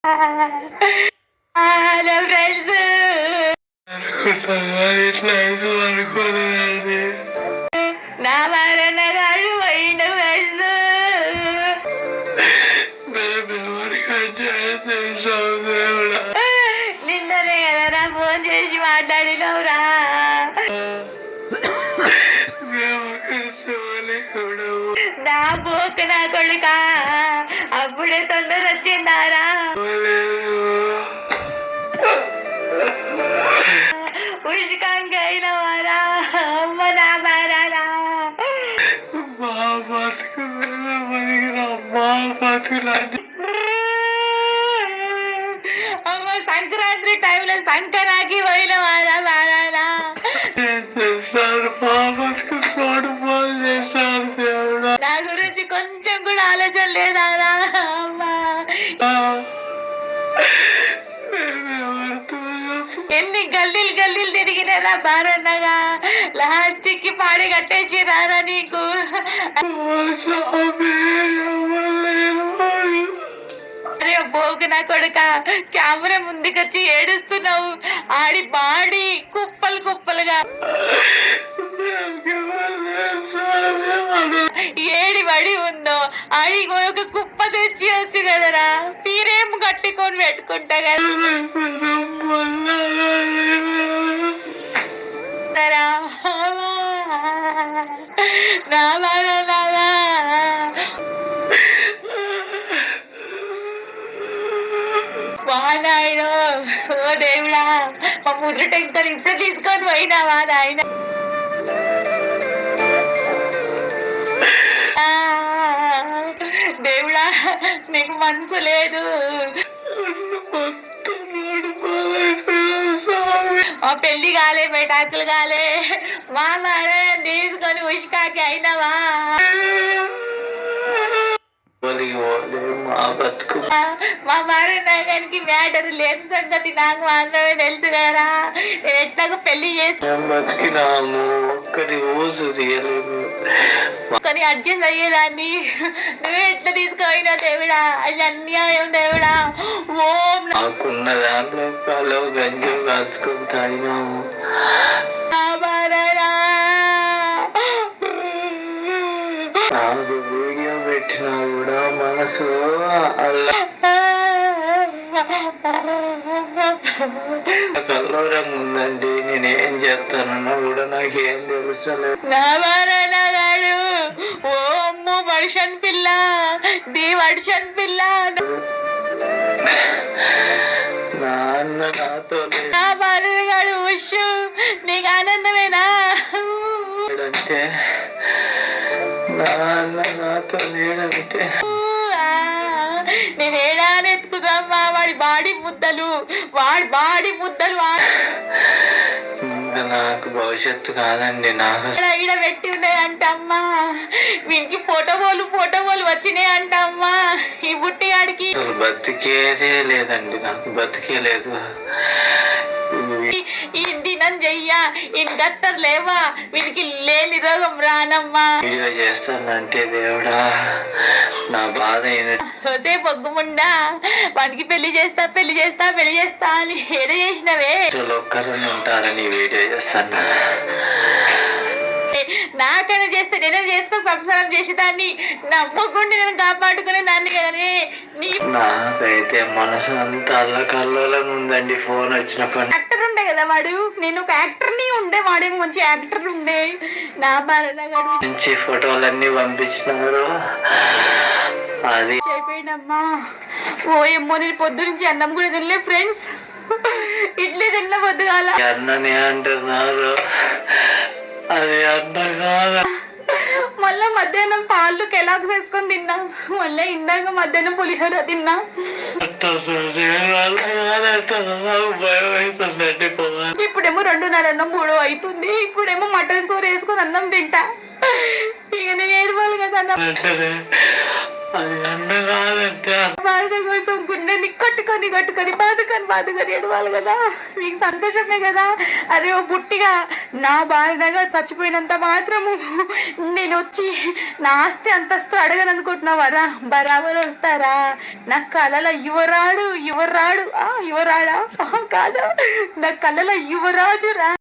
Hello friends, అనుకోలేదండి. నా వారన్న గాడు పోయిండు ఫ్రెండ్స్. నిన్ననే కదరా ఫోన్ చేసి మాట్లాడినవురా. నా పోక నా కొడుక అప్పుడే తొందర వచ్చిందారా. ఉష్కాంగా అయినవారా అమ్మ నా మారారా. అమ్మ సంక్రాంతి టైంలో సంకరాకి పోయినవారా మారారా. నా గురించి కొంచెం కూడా ఆలోచన లేదారా అమ్మా. ఎన్ని గల్లీలు గల్లీలు తిరిగినారా బారన్నగా, లాస్ట్కి పాడి కట్టేసిరారా నీకు. అరే బోగు నా కొడుక, కెమెరా ముందుకొచ్చి ఏడుస్తున్నావు. ఆడి బాడీ కుప్పలు కుప్పలుగా ఏడి పడి ఉందో ఆడి ఒక కుప్ప తెచ్చి వచ్చు కదరా. పీరేం కట్టుకొని పెట్టుకుంటా కదా నా బాగా. నాయన ఓ దేవుడా, మా ముద్ర టెంకర్ ఇప్పుడు తీసుకొని పోయినావా నాయన. దేవుడా నీకు మనసు లేదు. మా పెళ్లి కాలే, పెటాకులు కాలే, మా మాడే తీసుకొని ఉష్కాకి అయినవా. మా మారడానికి మ్యాటర్ లేని సంగతి నాకు మాత్రమే తెలుసు కదా. నేను ఎట్లాగో పెళ్లి చేసి కానీ అడ్జస్ట్ అయ్యేదాన్ని. నువ్వే ఎట్లా తీసుకుపోయినా దేవుడా, అది అన్యాయం దేవుడా. ఓం నాకున్న దాంట్లో కాలో గంజి కాచుకొని తాగినాము. వీడియో పెట్టినా కూడా మనసు అల్లా కల్లోరంగా ఉందండి. నేనేం చేస్తానన్నా కూడా నాకేం తెలుసలేదు. ఓ అమ్మో వర్షన్ పిల్ల, ది వర్షన్ పిల్ల. నాన్న నాతో నా బాలుగాడు ఉషు, నీకు ఆనందమేనా అంటే? నాన్న నాతో లేడంటే నేనేడా ఎత్తుకుదమ్మా. వాడి బాడీ ముద్దలు నాకు భవిష్యత్తు కాదండి. నాకు ఈడ పెట్టి ఉన్నాయి అంట అమ్మా. వీనికి ఫోటోలు వచ్చినాయి అంట అమ్మా. ఈ బుట్టిగాడికి అసలు బతికేదే లేదండి, నాకు బతికే లేదు. ఈ దినం చెయ్యా, ఈ గత్తర్ లేవా, వీనికి లేని రోగం రానమ్మా. వీడియో చేస్తానంటే దేవుడా నా బాధ హోసే పొగ్గుముండా, వానికి పెళ్లి చేస్తా అని ఏడ చేసినవే. ఒక్కరని ఉంటారని వీడియో చేస్తాను. నాకైనా చేస్తే నేనే చేసుకో, సంసారం చేసేదాన్ని, నమ్మకుండా నేను కాపాడుకునే దాన్ని కదనే. నాకైతే మనసు అంతా అల్లకల్లోలం ఉందండి. ఫోన్ వచ్చినప్పుడు యాక్టర్ ఉండే కదా వాడు, నేను ఒక యాక్టర్ని ఉండే, వాడేమో మంచి యాక్టర్ ఉండే. నా బాలనగాడు మంచి ఫోటోలన్నీ పంపించినారు. అది అయిపోయిందమ్మా. ఓ ఏమో, నేను పొద్దు నుంచి అన్నం కూడా తినలే ఫ్రెండ్స్. ఇడ్లీ తిన్న పొద్దుగాల. అన్నని అంటున్నారు, అది అన్న కాదు. మళ్ళా మధ్యాహ్నం పాలు కెలాక్స్ వేసుకొని తిన్నా. మళ్ళీ ఇందాక మధ్యాహ్నం పులిహోర తిన్నా. ఇప్పుడేమో 2:30 3 అవుతుంది. ఇప్పుడేమో మటన్ కూర వేసుకొని అన్నం తింటా. ఇక నేను ఏడవాలి కదా అన్నం. అది అన్న కాదంటే కోసం గుండె పిల్లల్ని కట్టుకొని బాదుకొని ఏడవాలి కదా, మీకు సంతోషమే కదా. అరే ఓ బుట్టిగా నా భార్యగా చచ్చిపోయినంత మాత్రము నేను వచ్చి నా ఆస్తి అంతస్తు అడగను అనుకుంటున్నావారా? బరాబర్ వస్తారా? నా కళల యువరాడా కాదా, నా కళల యువరాజు రా.